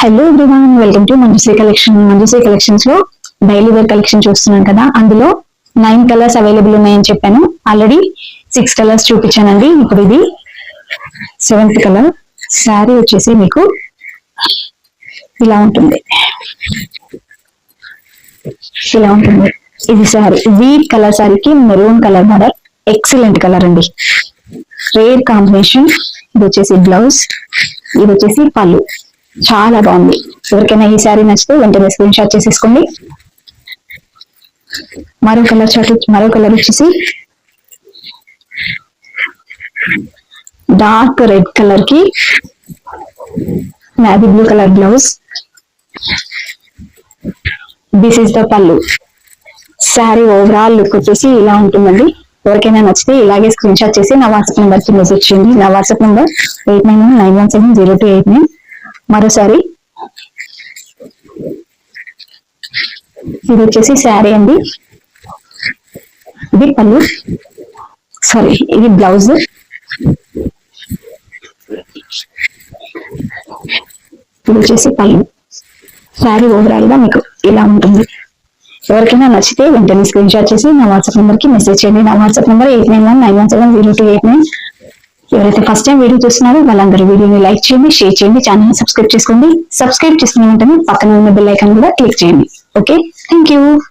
Hello everyone, welcome to Manjushree collection. Manjushree collections లో daily wear collection చూస్తున్నాం కదా. అందులో 9 కలర్స్ అవైలబుల్ ఉన్నాయని చెప్పాను. ఆల్రెడీ 6 కలర్స్ చూపించానండి. ఇప్పుడు ఇది 7th కలర్. శారీ వచ్చేసి మీకు ఇలా ఉంటుంది. ఇది శారీ వీట్ కలర్ శారీకి maroon colour border. Excellent colour అండి, రేర్ కాంబినేషన్. ఇది వచ్చేసి బ్లౌజ్, ఇది వచ్చేసి పళ్ళు. చాలా బాగుంది. ఎవరికైనా ఈ శారీ నచ్చితే వెంటనే స్క్రీన్ షాట్ చేసేసుకోండి. మరో కలర్ వచ్చేసి డార్క్ రెడ్ కలర్ కి navy blue colour blouse. This is the పళ్ళు. శారీ ఓవరాల్ లుక్ వచ్చేసి ఇలా ఉంటుందండి. ఎవరికైనా నచ్చితే ఇలాగే స్క్రీన్ షాట్ చేసి నా వాట్సాప్ నెంబర్ కి మెసేజ్ చేయండి. నా వాట్సాప్ నెంబర్ 8919170289. మరోసారి ఇది వచ్చేసి శారీ అండి. ఇది పళ్ళు, ఇది బ్లౌజ్. ఇది వచ్చేసి పళ్ళు. శారీ ఓవరాల్ గా మీకు ఇలా ఉంటుంది. ఎవరికైనా నచ్చితే వెంటనే స్క్రీన్ షాట్ చేసి నా వాట్సాప్ నెంబర్ కి మెసేజ్ చేయండి. నా వాట్సాప్ నెంబర్ 8919170289. ఎవరైతే ఫస్ట్ టైం వీడియో చూస్తున్నారో వాళ్ళందరూ వీడియోని లైక్ చేయండి, షేర్ చేయండి, ఛానల్ సబ్స్క్రైబ్ చేసుకోండి. సబ్స్క్రైబ్ చేసుకున్న వెంటనే పక్కన ఉన్న బెల్ ఐకాన్ కూడా క్లిక్ చేయండి. Okay, thank you.